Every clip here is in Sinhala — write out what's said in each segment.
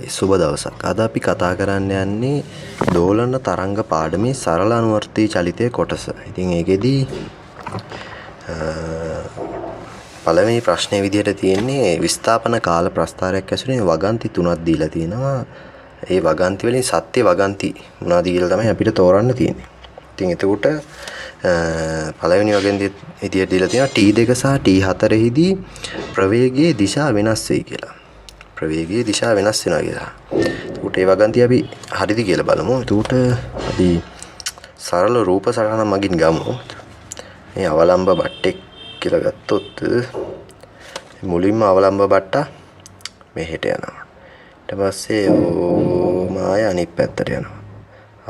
සුබ දවසක්. අද අපි කතා කරන්න යන්නේ දෝලන තරංග පාඩමේ සරල අනුවර්තී චලිතය කොටස. ඉතින් ඒකෙදී පළවෙනි ප්‍රශ්නේ විදිහට තියෙන්නේ විස්ථාපන කාල ප්‍රස්ථාරයක් ඇසුරින් වගන්ති 3ක් දීලා තිනවා. ඒ වගන්ති වලින් සත්‍ය වගන්ති මොනවද කියලා තමයි අපිට තෝරන්න තියෙන්නේ. ඉතින් එතකොට පළවෙනි වගන්ති විදිහට දීලා තියෙනවා T2 සහ T4 හිදී ප්‍රවේගයේ දිශා වෙනස් වෙයි කියලා. ප්‍රවේගයේ දිශා වෙනස් වෙනවා කියලා. ඒකට ඒ වගන්ති අපි හරිද කියලා බලමු. ඒකට අපි සරල රූප සටහන මගින් ගමු. මේ අවලම්බ බට්ටෙක් කියලා ගත්තොත් මුලින්ම අවලම්බ බට්ටා මෙහෙට යනවා. ඊට පස්සේ මාය අනිත් පැත්තට යනවා.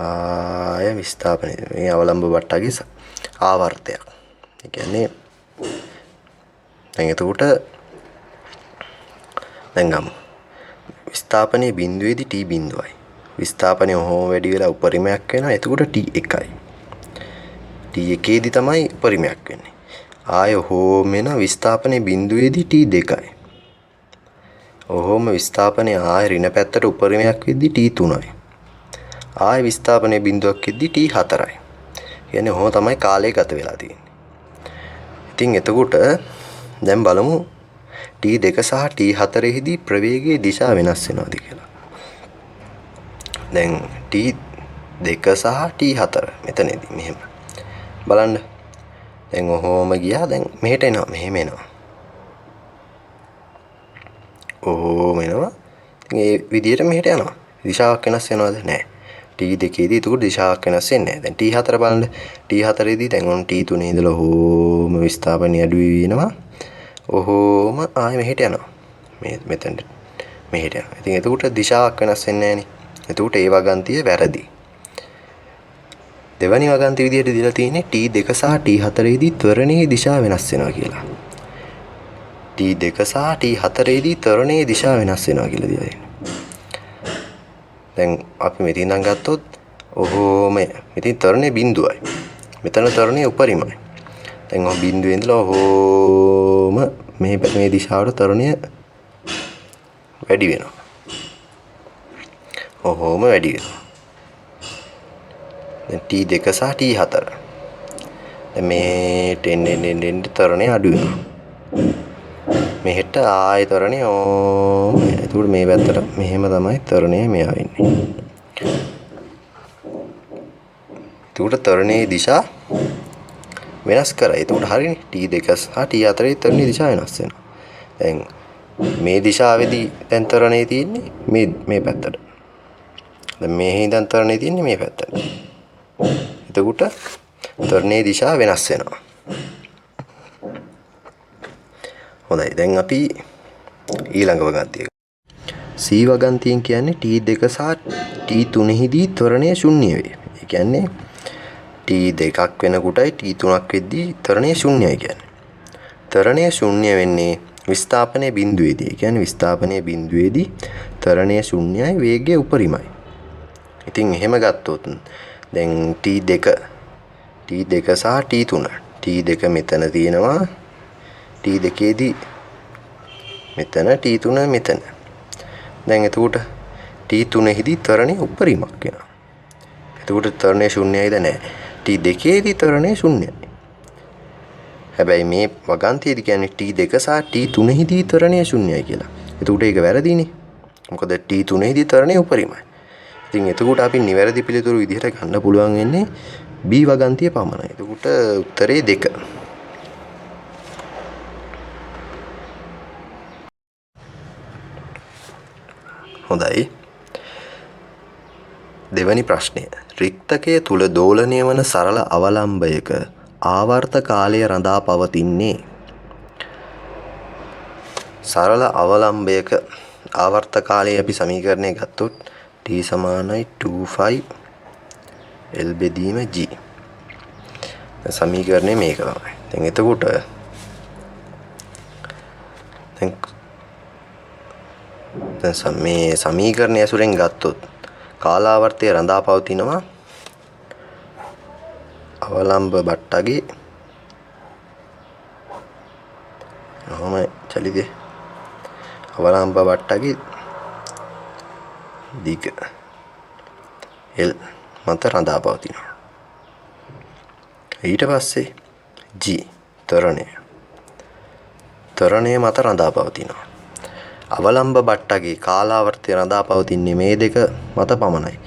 ආය විස්ථාපනය. මේ අවලම්බ බට්ටාගේ ආවර්තයක්. ඒ කියන්නේ දැන් එතකොට දැන් ගමු. විස්ථාපනයේ බිඳුවේදී T බිඳුවයි. විස්ථාපනය ඔහොම වැඩි වෙලා උපරිමයක් වෙනවා. එතකොට T1යි. T1ේදී තමයි උපරිමයක් වෙන්නේ. ආය ඔහොම වෙන විස්ථාපනයේ බිඳුවේදී T2යි. ඔහොම විස්ථාපනයේ ආය ඍණ පැත්තට උපරිමයක් වෙද්දී T3යි. ආය විස්ථාපනයේ බිඳුවක් වෙද්දී T4යි. කියන්නේ ඔහොම තමයි කාලය ගත වෙලා තියෙන්නේ. ඉතින් එතකොට දැන් බලමු T2 සහ T4 හිදී ප්‍රවේගයේ දිශා වෙනස් වෙනවද කියලා. දැන් T2 සහ T4 මෙතනදී මෙහෙම බලන්න. දැන් ඔහොම ගියා. දැන් මෙහෙට එනවා. මෙහෙම එනවා. ඔහොම එනවා. ඉතින් ඒ විදිහට මෙහෙට යනවා. දිශාවක් වෙනස් වෙනවද? නැහැ. T2ේදී ඒක දිශාවක් වෙනස් වෙන්නේ නැහැ. දැන් T4 බලන්න. T4ේදී දැන් ඔන්න T3 ඉඳලා ඔහොම විස්ථාපනය අඩු වෙනවා. ඔහොම ආයෙ මෙහෙට යනවා. මෙතනට මෙහෙට යනවා. ඉතින් එතකොට දිශාවක් වෙනස් වෙන්නේ නැහනේ. එතකොට ඒ වගන්තිය වැරදි. දෙවැනි වගන්ති විදිහට දීලා තියෙන්නේ T2 සහ T4 දී ත්වරණයේ දිශා වෙනස් වෙනවා කියලා. T2 සහ T4 දී ත්වරණයේ දිශා වෙනස් වෙනවා කියලා දීලා තියෙනවා. දැන් අපි මෙතන ඉඳන් ගත්තොත් ඔහොම මෙතන ත්වරණයේ බිඳුවයි. මෙතන ත්වරණයේ උපරිමයි. දැන් ඔය බිඳුවේ ඉඳලා ඔහොම මේ දිශාවට ත්වරණය වැඩි වෙනවා. ඔහොම වැඩි වෙනවා. දැන් T2 සහ T4. දැන් මේ එන්න ත්වරණය අඩු වෙනවා. මෙහෙට ආයෙ ත්වරණය ඕම. ඒකට මේ පැත්තට මෙහෙම තමයි ත්වරණය මෙයා වෙන්නේ. ඒකට ත්වරණයේ දිශා වෙනස් කරා. ඒකට හරිනේ. T2 සහ T4 ත්වරණයේ දිශා වෙනස් වෙනවා. දැන් මේ දිශාවේදී දැන් ත්වරණයේ තියෙන්නේ මේ පැත්තට. දැන් මේ හිඳන් ත්වරණයේ තියෙන්නේ මේ පැත්තට. එතකොට ත්වරණයේ දිශා වෙනස් වෙනවා. හොඳයි. දැන් අපි ඊළඟ වගන්තිය. C වගන්තියෙන් කියන්නේ T2 සහ T3 හිදී ත්වරණය ශුන්‍ය වේ. ඒ කියන්නේ T2ක් වෙනකොටයි T3ක් වෙද්දී ත්වරණය ශුන්‍යයි කියන්නේ. ත්වරණය ශුන්‍ය වෙන්නේ විස්ථාපනයේ බිඳුවේදී. ඒ කියන්නේ විස්ථාපනයේ බිඳුවේදී ත්වරණය ශුන්‍යයි වේගය උපරිමයි. ඉතින් එහෙම ගත්තොත් දැන් T2 සහ T3 මෙතන තියෙනවා. T2ේදී මෙතන T3 මෙතන. දැන් එතකොට T3 හිදී ත්වරණය උපරිමක් වෙනවා. එතකොට ත්වරණය ශුන්‍යයිද නැහැ. T2ේදී ත්වරණය ශුන්‍යයි. හැබැයි මේ වගන්තියේදී කියන්නේ T2 සහ T3 හිදී ත්වරණය ශුන්‍යයි කියලා. එතකොට ඒක වැරදිනේ. මොකද T3 හිදී ත්වරණය උපරිමයි. ඉතින් එතකොට අපි නිවැරදි පිළිතුරු විදිහට ගන්න පුළුවන් වෙන්නේ B වගන්තිය පමණයි. එතකොට උත්තරේ 2. හොඳයි. දෙවැනි ප්‍රශ්නය. රික්තකය තුල දෝලණය වන සරල අවලම්බයක ආවර්ත කාලය රඳා පවතින්නේ. සරල අවලම්බයක ආවර්ත කාලය අපි සමීකරණය ගත්තොත් T = 2 L බෙදීම G. සමීකරණය මේක තමයි. දැන් එතකොට දැන් මේ සමීකරණය ඇසුරෙන් ගත්තොත් කාලාවර්තය රඳා පවතිනවා අවලම්බ බට්ටගේ ඔහොම චලිතේ අවලම්බ බට්ටගේ දිග L මත රඳා පවතිනවා. ඊට පස්සේ G ත්වරණය මත රඳා පවතිනවා. අවලම්බ බට්ටගේ කාලාවර්තය රඳා පවතින්නේ මේ දෙක මත පමණයි.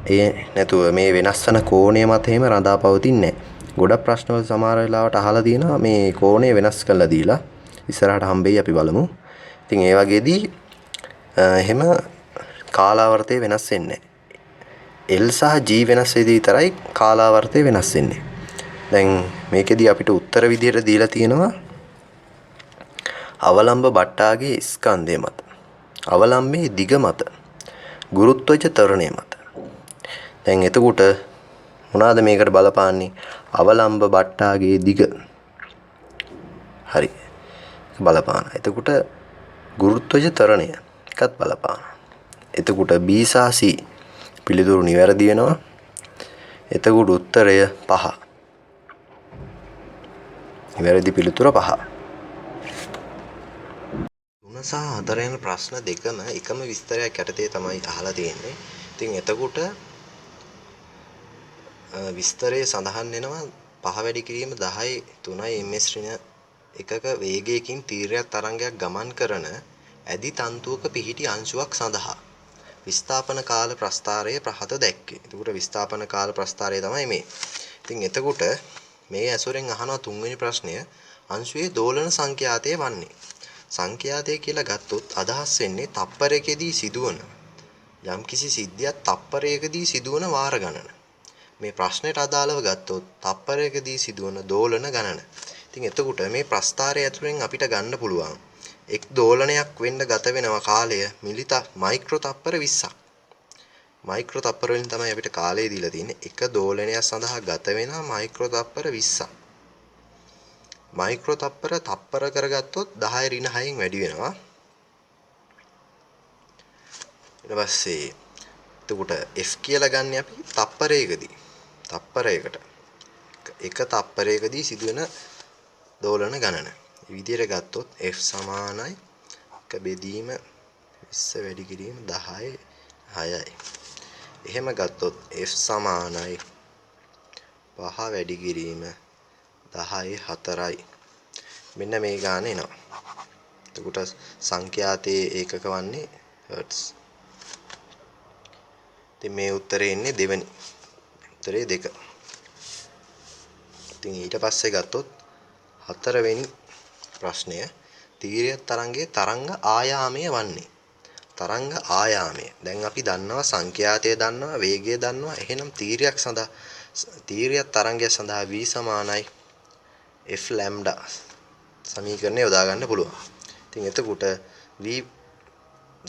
ඒ නැතුව මේ වෙනස් වන කෝණය මත එහෙම රඳා පවතින්නේ නැහැ. ගොඩක් ප්‍රශ්නවල සමහර වෙලාවට අහලා තියෙනවා මේ කෝණය වෙනස් කරලා දීලා. ඉස්සරහට හම්බෙයි අපි බලමු. ඉතින් ඒ වගේදී එහෙම කාලාවර්තය වෙනස් වෙන්නේ නැහැ. L සහ G වෙනස් වෙදී විතරයි කාලාවර්තය වෙනස් වෙන්නේ. දැන් මේකෙදී අපිට උත්තර විදියට දීලා තියෙනවා අවලම්බ බට්ටාගේ ස්කන්ධය මත, අවලම්බයේ දිග මත, ගුරුත්වජ ත්වරණය මත. දැන් එතකොට මොනවාද මේකට බලපාන්නේ? අවලම්බ බට්ටාගේ දිග. හරි. බලපාන. එතකොට ගුරුත්වජ ත්වරණය එකත් බලපාන. එතකොට B සහ C පිළිතුරු නිවැරදි වෙනවා. එතකොට උත්තරය 5. නිවැරදි පිළිතුර 5. 3 සහ 4 යන ප්‍රශ්න දෙකම එකම විස්තරයක් යටතේ තමයි අහලා තියෙන්නේ. ඉතින් එතකොට විස්තරයේ සඳහන් වෙනවා 5 වැඩි කිරීම 10 3 ms ඍණ එකක වේගයකින් තීර්යක් තරංගයක් ගමන් කරන ඇදි තන්තුවක පිහිටි අංශුවක් සඳහා විස්ථාපන කාල ප්‍රස්ථාරයේ ප්‍රහත දැක්කේ. එතකොට විස්ථාපන කාල ප්‍රස්ථාරය තමයි මේ. ඉතින් එතකොට මේ ඇසුරෙන් අහනවා තුන්වෙනි ප්‍රශ්නය අංශුවේ දෝලන සංඛ්‍යාතය වන්නේ. සංඛ්‍යාතය කියලා ගත්තොත් අදහස් වෙන්නේ තප්පරයකදී සිදුවන යම්කිසි සිද්ධියක් තප්පරයකදී සිදුවන වාර ගණන. මේ ප්‍රශ්නෙට අදාළව ගත්තොත් තප්පරයකදී සිදුවන දෝලන ගණන. ඉතින් එතකොට මේ ප්‍රස්ථාරය ඇතුලෙන් අපිට ගන්න පුළුවන් එක් දෝලනයක් වෙන්න ගත වෙනවා කාලය මයික්‍රෝ තප්පර 20ක්. මයික්‍රෝ තප්පර වලින් තමයි අපිට කාලය දීලා තියෙන්නේ. එක දෝලනයක් සඳහා ගත වෙනවා මයික්‍රෝ තප්පර 20ක්. මයික්‍රෝ තප්පර කරගත්තොත් 10 ඍණ 6න් වැඩි වෙනවා. ඊට පස්සේ එතකොට F කියලා ගන්න අපි තප්පරයකදී. තප්පරයකට එක තප්පරයකදී සිදුවෙන දෝලන ගණන. මේ විදිහට ගත්තොත් F සමානයි 1 බෙදීම 20 වැඩි කිරීම 10 6යි. එහෙම ගත්තොත් F සමානයි 5 වැඩි කිරීම 10 4යි. මෙන්න මේ ගාන එනවා. එතකොට සංඛ්‍යාතයේ ඒකක වන්නේ හර්ට්ස්. ඉතින් මේ උත්තරේ එන්නේ දෙවෙනි. උත්තරේ 2. ඉතින් ඊට පස්සේ ගත්තොත් 4 වෙනි ප්‍රශ්නය තීර්ය තරංගයේ තරංග ආයාමය වන්නේ. තරංග ආයාමය. දැන් අපි දන්නවා සංඛ්‍යාතය දන්නවා වේගය දන්නවා. එහෙනම් තීර්යක් සඳහා තීර්ය තරංගය සඳහා v සමානයි f ලැම්ඩා සමීකරණය යොදා ගන්න පුළුවන්. ඉතින් එතකොට v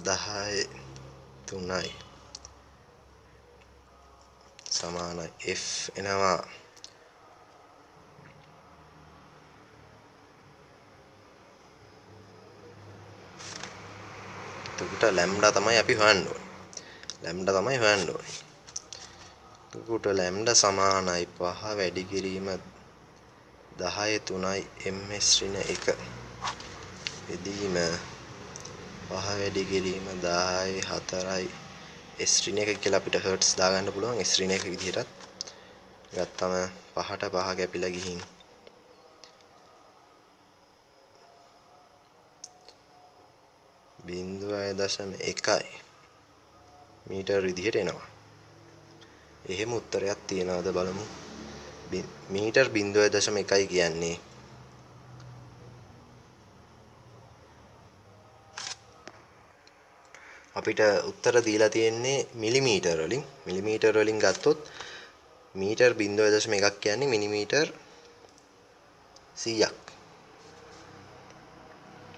10 3යි සමානයි f එනවා එතකොට ලැම්ඩා තමයි අපි හොයන්න ඕනේ. ලැම්ඩා තමයි හොයන්න ඕනේ. එතකොට ලැම්ඩා සමානයි 5 වැඩි කිරීම 10 3යි ms ඍණ 1 බෙදීම 5 වැඩි කිරීම 10 4යි s ඍණ 1 කියලා අපිට හර්ට්ස් දාගන්න පුළුවන්. s ඍණ 1 විදිහටත් ගත්තම 5ට 5 කැපිලා ගිහින් 0.1යි මීටර් විදිහට එනවා. එහෙම උත්තරයක් තියනවාද බලමු. මීටර් 0.1යි කියන්නේ අපිට උත්තර දීලා තියෙන්නේ මිලිමීටර වලින්. මිලිමීටර වලින් ගත්තොත් මීටර් 0.1ක් කියන්නේ මිලිමීටර් 100ක්.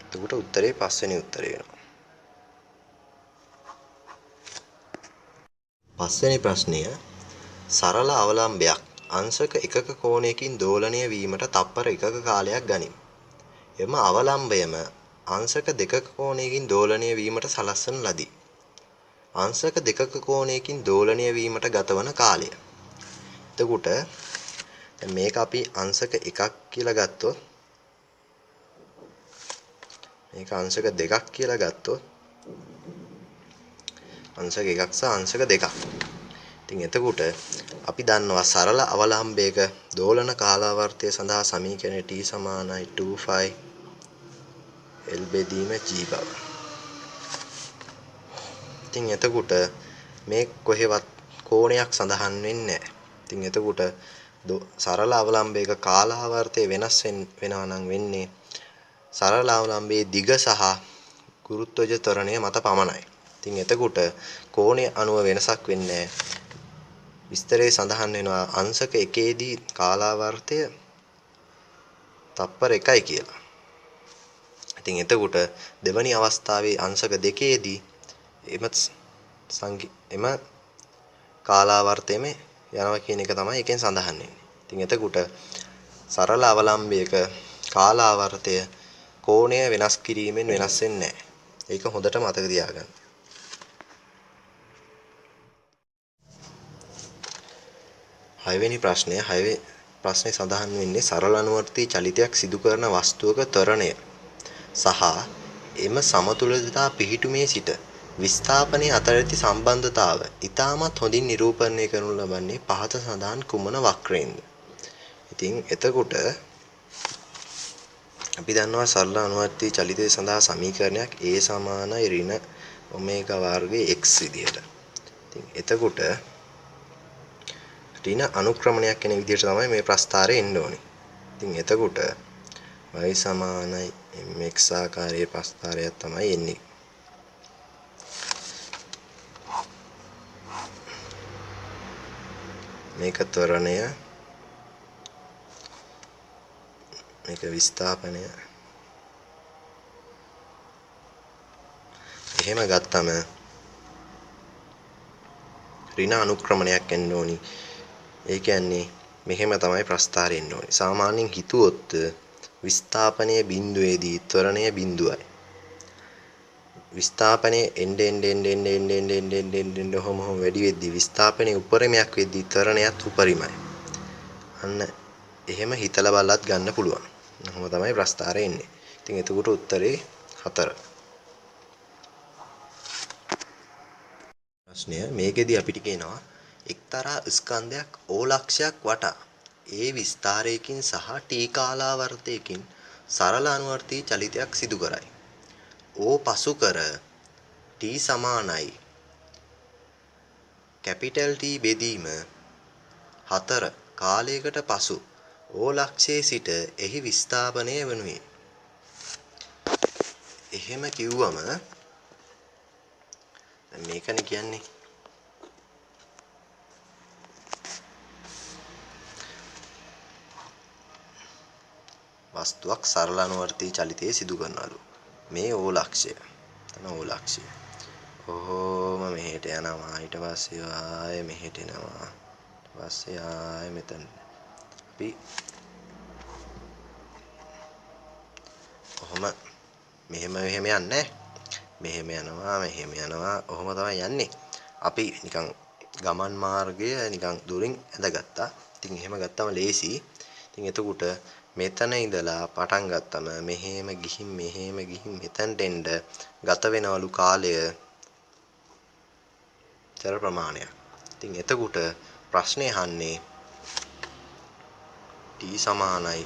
එතකොට උත්තරේ 5 වෙනි උත්තරේ වෙනවා. 5 වෙනි ප්‍රශ්නය සරල අවලම්බයක් අංශක එකක කෝණයකින් දෝලනය වීමට තප්පර එකක කාලයක් ගනිමු. එම අවලම්බයම අංශක දෙකක කෝණයකින් දෝලනය වීමට සලස්වන ලදී. අංශක දෙකක කෝණයකින් දෝලනය වීමට ගතවන කාලය. එතකොට දැන් මේක අපි අංශක එකක් කියලා ගත්තොත් මේක අංශක දෙකක් කියලා ගත්තොත් අංශක 1ක් සහ අංශක 2ක්. ඉතින් එතකොට අපි දන්නවා සරල අවලම්බයක දෝලන කාලාවර්තය සඳහා සමීකරණය t සමානයි 2π L බෙදීම g බව. ඉතින් එතකොට මේ කොහෙවත් කෝණයක් සඳහන් වෙන්නේ නැහැ. ඉතින් එතකොට සරල අවලම්බයක කාලාවර්තය වෙනස් වෙනවා නම් වෙන්නේ සරල අවලම්බයේ දිග සහ ගුරුත්වජ ත්වරණය මත පමණයි. ඉතින් එතකොට කෝණයේ අණුව වෙනසක් වෙන්නේ නැහැ. විස්තරයේ සඳහන් වෙනවා අංශක 1ේදී කාලාවර්තය තප්පර 1යි කියලා. ඉතින් එතකොට දෙවැනි අවස්ථාවේ අංශක 2ේදී එම කාලාවර්තයම යනවා කියන එක තමයි එකෙන් සඳහන් වෙන්නේ. ඉතින් එතකොට සරල අවලම්බයක කාලාවර්තය කෝණය වෙනස් කිරීමෙන් වෙනස් වෙන්නේ නැහැ. ඒක හොඳට මතක තියාගන්න. හයවෙනි ප්‍රශ්නේ සඳහන් වෙන්නේ සරල අනුවර්තී චලිතයක් සිදු කරන වස්තුවක ත්වරණය සහ එම සමතුලිතතා පිහිටුමේ සිට විස්ථාපනයේ අතර ඇති සම්බන්ධතාව ඉතාමත් හොඳින් නිරූපණය කරනු ලබන්නේ පහත සඳහන් කුමන වක්‍රයෙන්ද? ඉතින් එතකොට අපි දන්නවා සරල අනුවර්තී චලිතය සඳහා සමීකරණයක් A සමානයි ඍණ ඔමේගා වර්ගයේ x විදිහට. ඉතින් එතකොට ඍණ අනුක්‍රමණයක් වෙන විදිහට තමයි මේ ප්‍රස්ථාරය එන්න ඕනේ. ඉතින් එතකොට y සමානයි mx ආකාරයේ ප්‍රස්ථාරයක් තමයි එන්නේ. මේක ත්වරණය, මේක විස්ථාපනය. එහෙම ගත්තම ඍණ අනුක්‍රමණයක් එන්න ඕනි. ඒ කියන්නේ මෙහෙම තමයි ප්‍රස්ථාරය එන්න ඕනි. සාමාන්‍යයෙන් හිතුවොත් විස්ථාපනයේ බිඳුවේදී ත්වරණය බිඳුවයි. විස්ථාපනයේ එන්න ඔහොම වැඩි වෙද්දී විස්ථාපනයේ උපරිමයක් වෙද්දී ත්වරණයත් උපරිමයි. අන්න එහෙම හිතලා බලලත් ගන්න පුළුවන්. ඔහොම තමයි ප්‍රස්ථාරය එන්නේ. ඉතින් එතකොට උත්තරේ 4. ප්‍රශ්නය මේකෙදී අපිට කියනවා එක්තරා ස්කන්ධයක් O ලක්ෂයක් වටා ඒ විස්තරයකින් සහ t කාලාවර්තයකින් සරල අනුවර්තී චලිතයක් සිදු කරයි. O පසු කර t සමානයි කැපිටල් T බෙදීම 4 කාලයකට පසු O ලක්ෂයේ සිට එහි විස්ථාපනය වනුයේ. එහෙම කිව්වම දැන් මේකනේ කියන්නේ වස්තුවක් සරල අනුවර්තී චලිතයේ සිදු කරනවලු. මේ O ලක්ෂය. එතන O ලක්ෂය. ඔහොම මෙහෙට යනවා. ඊට පස්සේ ආයෙ මෙහෙට එනවා. ඊට පස්සේ ආයෙ මෙතන. අපි ඔහොම මෙහෙම යන්නේ. මෙහෙම යනවා. ඔහොම තමයි යන්නේ. අපි නිකන් ගමන් මාර්ගය නිකන් දුරින් ඇඳගත්තා. ඉතින් එහෙම ගත්තම ලේසි. ඉතින් එතකොට මෙතන ඉඳලා පටන් ගත්තම මෙහෙම ගිහින් මෙතනට එන්න ගත වෙනවලු කාලය චර ප්‍රමාණයක්. ඉතින් එතකොට ප්‍රශ්නේ අහන්නේ t සමානයි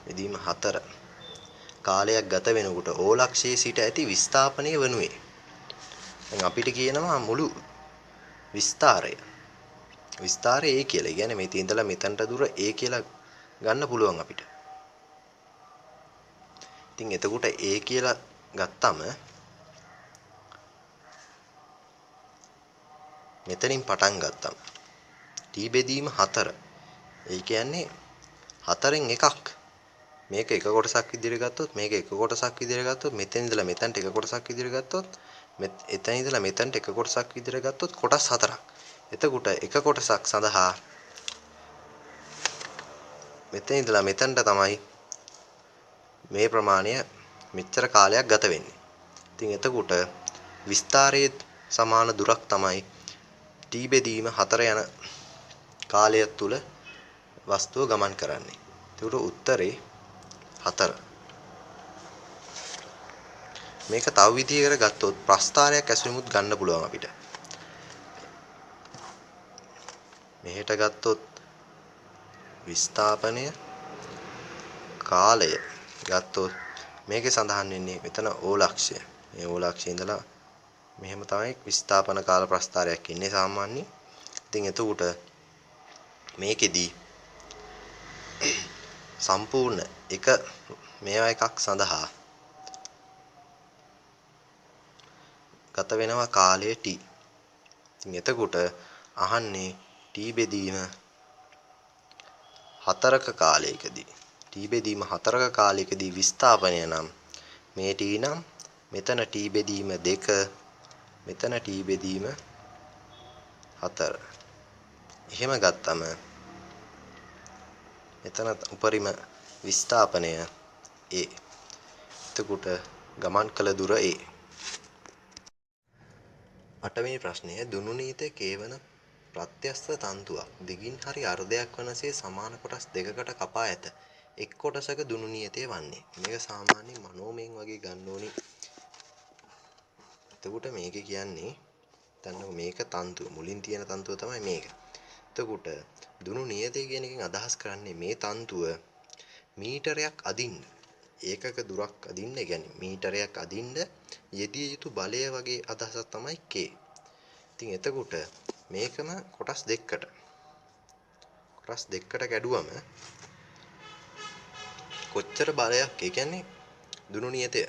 බෙදීම 4 කාලයක් ගත වෙනකොට O ලක්ෂයේ සිට ඇති විස්ථාපනය වනුයේ. දැන් අපිට කියනවා මුළු විස්තරය A කියලා. කියන්නේ මේ තීන්දලා මෙතනට දුර A කියලා ගන්න පුළුවන් අපිට. ඉතින් එතකොට A කියලා ගත්තම මෙතනින් පටන් ගත්තම t බෙදීම 4. ඒ කියන්නේ 4න් එකක්. මේක එක කොටසක් විදිහට ගත්තොත් මේක එක කොටසක් විදිහට ගත්තොත් මෙතන ඉඳලා මෙතනට එක කොටසක් විදිහට ගත්තොත් එතන ඉඳලා මෙතනට එක කොටසක් විදිහට ගත්තොත් කොටස් 4ක්. එතකොට එක කොටසක් සඳහා මෙතන ඉඳලා මෙතනට තමයි මේ ප්‍රමාණය මෙච්චර කාලයක් ගත වෙන්නේ. ඉතින් එතකොට විස්තරයේ සමාන දුරක් තමයි t බෙදීම 4 යන කාලය තුල වස්තුව ගමන් කරන්නේ. ඒකට උත්තරේ 4. මේක තව විදිහකට ගත්තොත් ප්‍රස්ථාරයක් ඇසුරිමුත් ගන්න පුළුවන් අපිට. මෙහෙට ගත්තොත් විස්ථාපනය කාලය ගත්තොත් මේකේ සඳහන් වෙන්නේ මෙතන ඕලක්ෂය. මේ ඕලක්ෂයේ ඉඳලා මෙහෙම තමයි විස්ථාපන කාල ප්‍රස්ථාරයක් ඉන්නේ සාමාන්‍යයෙන්. ඉතින් එතකොට මේකෙදී සම්පූර්ණ එක මේවා එකක් සඳහා ගත වෙනවා කාලය t. ඉතින් එතකොට අහන්නේ t බෙදීම හතරක කාලයකදී t බෙදීම හතරක කාලයකදී විස්ථාපනය නම් මේ t නම් මෙතන t බෙදීම 2 මෙතන t බෙදීම 4. එහෙම ගත්තම මෙතන උපරිම විස්ථාපනය a. එතකොට ගමන් කළ දුර a. 8 වෙනි ප්‍රශ්නය දුනු නීතය කේවන ප්‍රත්‍යස්ත තන්තුවක් දිගින් හරි අර්ධයක් වනසේ සමාන කොටස් දෙකකට කපා ඇත. එක් කොටසක දුනු නියතය වන්නේ. මේක සාමාන්‍යයෙන් මනෝමයෙන් වගේ ගන්න ඕනි. එතකොට මේක කියන්නේ දන්නකො මේක තන්තුව. මුලින් තියෙන තන්තුව තමයි මේක. එතකොට දුනු නියතය කියන එකෙන් අදහස් කරන්නේ මේ තන්තුව මීටරයක් අදින්න ඒකක දුරක් අදින්න, ඒ කියන්නේ මීටරයක් අදින්න යෙදිය යුතු බලය වගේ අදහසක් තමයි K. ඉතින් එතකොට මේකම කොටස් දෙකකට කැඩුවම කොච්චර බලයක්, ඒ කියන්නේ දුනු නියතය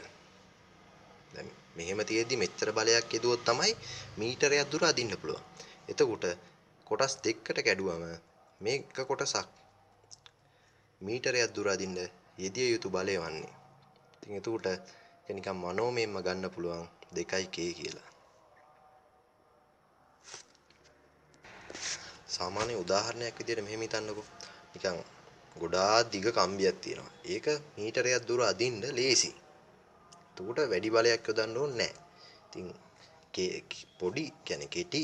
දැන් මෙහෙම තියෙද්දි මෙච්චර බලයක් යෙදුවොත් තමයි මීටරයක් දුර අදින්න පුළුවන්. එතකොට කොටස් දෙකකට කැඩුවම මේක කොටසක් මීටරයක් දුර අදින්න යෙදිය යුතු බලය වන්නේ. ඉතින් එතකොට ඒක නිකන් මනෝමයෙන්ම ගන්න පුළුවන් 2k කියලා. සාමාන්‍ය උදාහරණයක් විදිහට මෙහෙම හිතන්නකෝ. නිකන් ගොඩාක් දිග කම්බියක් තියෙනවා. ඒක මීටරයක් දුර අදින්න ලේසි. එතකොට වැඩි බලයක් යොදන්න ඕනේ නැහැ. ඉතින් පොඩි කියන්නේ කෙටි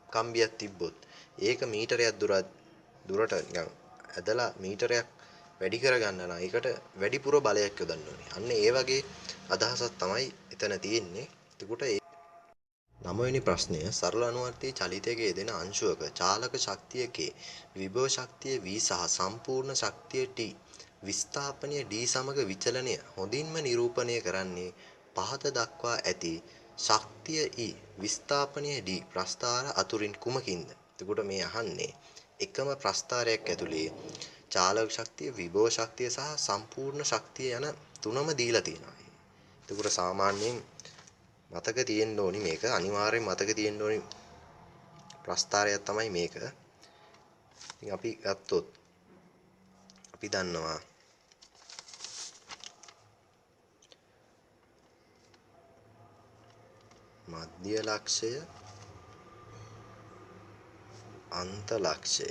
කම්බියක් තිබ්බොත් ඒක මීටරයක් දුරට නිකන් ඇදලා මීටරයක් වැඩි කරගන්න නම් ඒකට වැඩිපුර බලයක් යොදන්න ඕනේ. අන්න ඒ වගේ අදහසක් තමයි එතන තියෙන්නේ. එතකොට 9 වෙනි ප්‍රශ්නය සරල අනුවර්තී චලිතයක යෙදෙන අංශුවක චාලක ශක්තිය K, විභව ශක්තිය V සහ සම්පූර්ණ ශක්තිය T, විස්ථාපනය D සමග විචලනය හොඳින්ම නිරූපණය කරන්නේ පහත දක්වා ඇති ශක්තිය E, විස්ථාපනය D ප්‍රස්ථාර අතුරින් කුමකින්ද? එතකොට මේ අහන්නේ එකම ප්‍රස්ථාරයක් ඇතුලේ චාලක ශක්තිය, විභව ශක්තිය සහ සම්පූර්ණ ශක්තිය යන තුනම දීලා තියෙනවා. එතකොට සාමාන්‍යයෙන් මතක තියෙන්න ඕනි මේක, අනිවාර්යෙන් මතක තියෙන්න ඕනි ප්‍රස්ථාරයක් තමයි මේක. ඉතින් අපි ගත්තොත් අපි දන්නවා මධ්‍ය ලක්ෂය, අන්ත ලක්ෂය.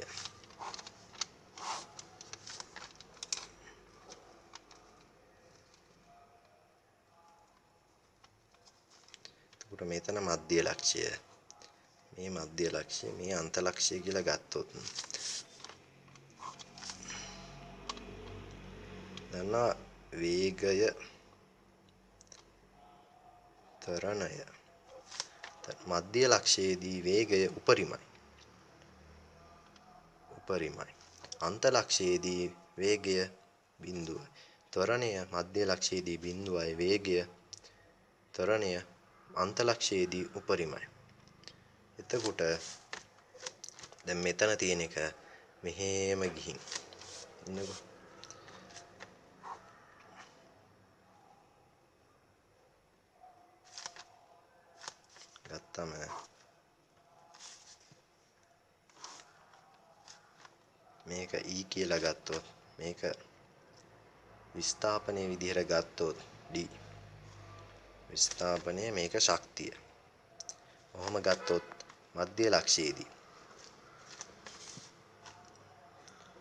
එතකොට මෙතන මධ්‍ය ලක්ෂය, මේ මධ්‍ය ලක්ෂය, මේ අන්ත ලක්ෂය කියලා ගත්තොත් දන්නා වේගය, ත්වරණය. මධ්‍ය ලක්ෂයේදී වේගය උපරිමයි. අන්ත ලක්ෂයේදී වේගය බිඳුවයි. ත්වරණය මධ්‍ය ලක්ෂයේදී බිඳුවයි, වේගය ත්වරණය අන්ත ලක්ෂයේදී උපරිමයි. එතකොට දැන් මෙතන තියෙන එක මෙහෙම ගිහින් ඉන්නකො. ගත්තම මේක E කියලා ගත්තොත්, මේක විස්ථාපනයේ විදිහට ගත්තොත් D විස්ථාපනය, මේක ශක්තිය. ඔහොම ගත්තොත් මධ්‍ය ලක්ෂයේදී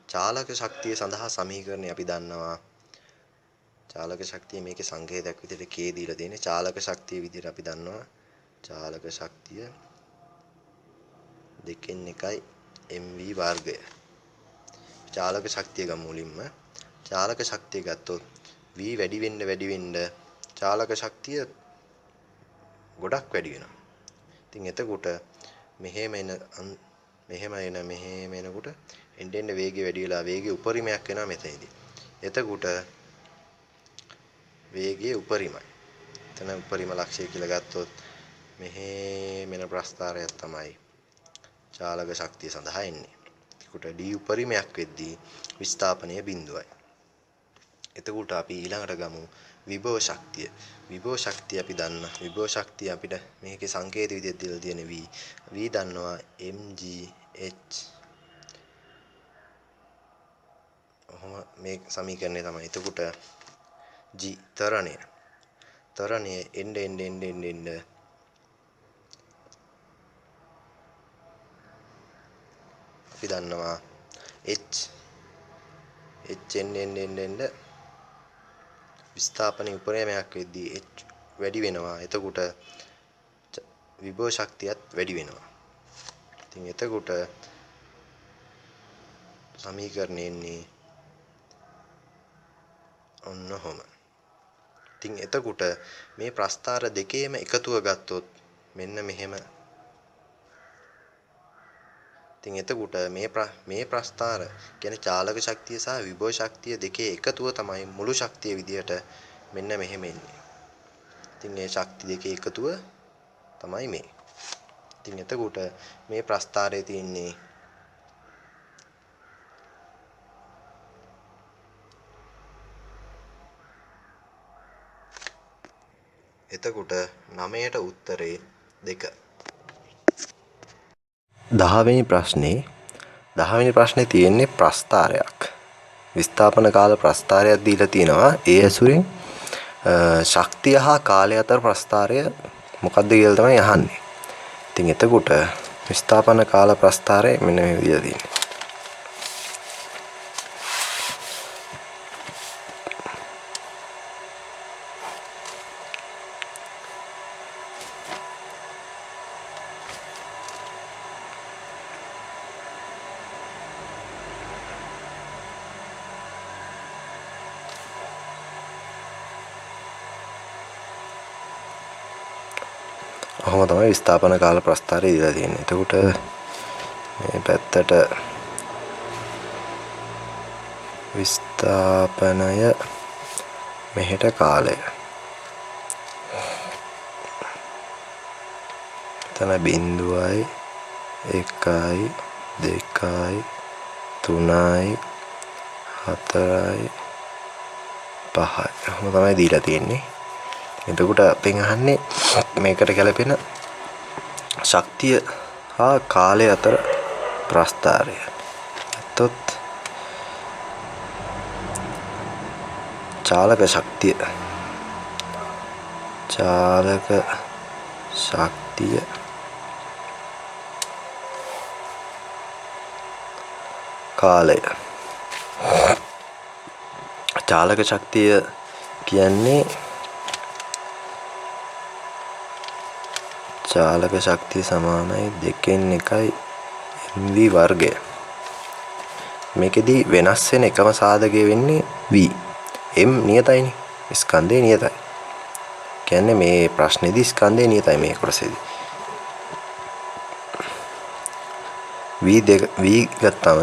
චාලක ශක්තිය සඳහා සමීකරණය අපි දන්නවා. චාලක ශක්තිය මේකේ සංකේතයක් විදිහට K දීලා තියෙන්නේ. චාලක ශක්තිය විදිහට අපි දන්නවා චාලක ශක්තිය 2 mv වර්ගය. චාලක ශක්තිය ගමු මුලින්ම. චාලක ශක්තිය ගත්තොත් V වැඩි වෙන්න චාලක ශක්තිය ගොඩක් වැඩි වෙනවා. ඉතින් එතකොට මෙහෙම එනකොට එන්න වේගය වැඩි වෙලා වේගය උපරිමයක් වෙනවා මෙතනදී. එතකොට වේගය උපරිමයි. එතන උපරිම ලක්ෂය කියලා ගත්තොත් මෙහෙම ප්‍රස්ථාරයක් තමයි චාලක ශක්තිය සඳහා එන්නේ. එතකොට D උපරිමයක් වෙද්දී විස්ථාපනය බිඳුවයි. එතකොට අපි ඊළඟට ගමු විභව ශක්තිය. විභව ශක්තිය අපි දන්න. විභව ශක්තිය අපිට මේකේ සංකේත විදිහට දීලා තියෙන V. V දන්නවා mgh. ඔහොම මේ සමීකරණය තමයි. එතකොට G තරණය. තරණය එන්න අපි දන්නවා H එන්න විස්ථාපන උපරිමයක් වෙද්දී H වැඩි වෙනවා. එතකොට විභව ශක්තියත් වැඩි වෙනවා. ඉතින් එතකොට සමීකරණය එන්නේ ඔන්න ඔහොම. ඉතින් එතකොට මේ ප්‍රස්ථාර දෙකේම එකතුව ගත්තොත් මෙන්න මෙහෙම. ඉතින් එතකොට මේ ප්‍රස්ථාර කියන්නේ චාලක ශක්තිය සහ විභව ශක්තිය දෙකේ එකතුව තමයි මුළු ශක්තිය විදියට මෙන්න මෙහෙම එන්නේ. ඉතින් මේ ශක්ති දෙකේ එකතුව තමයි මේ. ඉතින් එතකොට මේ ප්‍රස්ථාරයේ තියෙන්නේ එතකොට 9ට උත්තරේ 2. 10 වෙනි ප්‍රශ්නේ තියෙන්නේ ප්‍රස්ථාරයක්. විස්ථාපන කාල ප්‍රස්ථාරයක් දීලා තියෙනවා. ඒ ඇසුරින් ශක්තිය හා කාලය අතර ප්‍රස්ථාරය මොකක්ද කියලා තමයි අහන්නේ. ඉතින් එතකොට විස්ථාපන කාල ප්‍රස්ථාරය මෙන්න මේ විදිහට තියෙනවා. ඔහොම තමයි විස්ථාපන කාල ප්‍රස්ථාරය දීලා තියෙන්නේ. එතකොට මේ පැත්තට විස්ථාපනය මෙහෙට කාලය. එතන 0යි 1යි 2යි 3යි 4යි 5යි. ඔහොම තමයි දීලා තියෙන්නේ. එතකොට අපෙන් අහන්නේ මේකට ගැලපෙන ශක්තිය හා කාලය අතර ප්‍රස්ථාරය. එතකොට චාලක ශක්තිය කාලය. චාලක ශක්තිය කියන්නේ චාලක ශක්තිය සමානයි 2 mv වර්ගය. මේකෙදි වෙනස් වෙන එකම සාධකය වෙන්නේ v. m නියතයිනේ. ස්කන්ධය නියතයි. කියන්නේ මේ ප්‍රශ්නේදී ස්කන්ධය නියතයි මේ කොටසේදී. v ගත්තම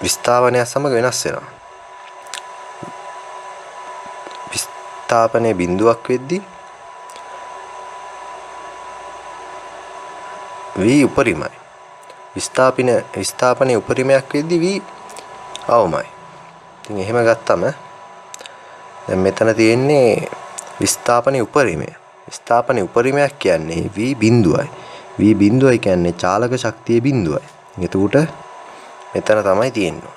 විස්ථාපනය සමග වෙනස් වෙනවා. විස්ථාපනයේ බිඳුවක් වෙද්දී v උපරිමයි. විස්ථාපනයේ උපරිමයක් වෙද්දී v අවමයි. ඉතින් එහෙම ගත්තම දැන් මෙතන තියෙන්නේ විස්ථාපනයේ උපරිමය. විස්ථාපනයේ උපරිමයක් කියන්නේ v බිඳුවයි. v බිඳුවයි කියන්නේ චාලක ශක්තිය බිඳුවයි. එතකොට මෙතන තමයි තියෙන්නේ.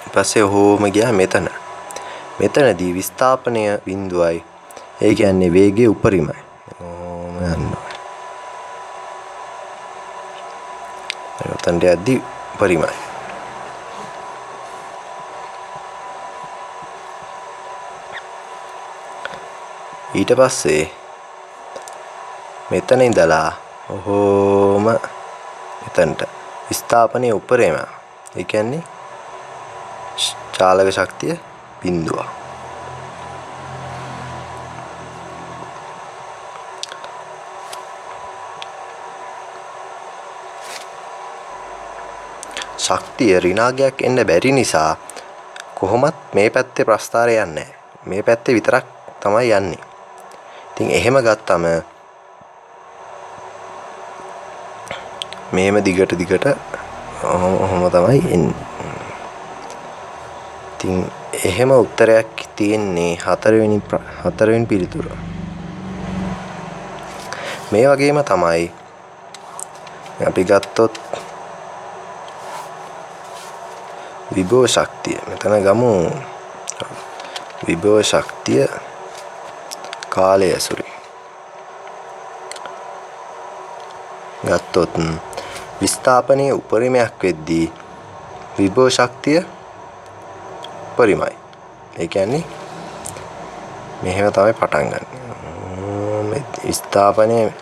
ඊපස්සේ ඔහොම ගියා මෙතන. මෙතනදී විස්ථාපනය බිඳුවයි. ඒ කියන්නේ වේගය උපරිමයි. ඔහොම යනවා. එතනට යද්දී උපරිමයි. ඊට පස්සේ මෙතන ඉඳලා ඔහොම මෙතනට විස්ථාපනයේ උපරිම. ඒ කියන්නේ චාලක ශක්තිය බිඳුව. ශක්තිය ඍණාගයක් එන්න බැරි නිසා කොහොමත් මේ පැත්තේ ප්‍රස්ථාරය යන්නේ නැහැ. මේ පැත්තේ විතරක් තමයි යන්නේ. ඉතින් එහෙම ගත්තම මේම දිගට ඔහොම තමයි එන්නේ. ඉතින් එහෙම උත්තරයක් තියෙන්නේ හතරවෙනි පිළිතුර. මේ වගේම තමයි අපි ගත්තොත් විභව ශක්තිය. මෙතන ගමු විභව ශක්තිය කාලය ඇසුරින් ගත්තොත් විස්ථාපනයේ උපරිමයක් වෙද්දී විභව ශක්තිය උපරිමයි. ඒ කියන්නේ මෙහෙම තමයි පටන් ගන්න. විස්ථාපනයේ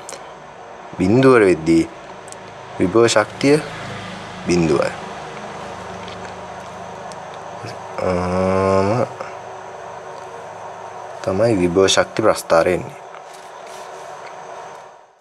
බිඳුවර වෙද්දී විභව ශක්තිය බිඳුවයි. තමයි විභව ශක්ති ප්‍රස්ථාරය එන්නේ.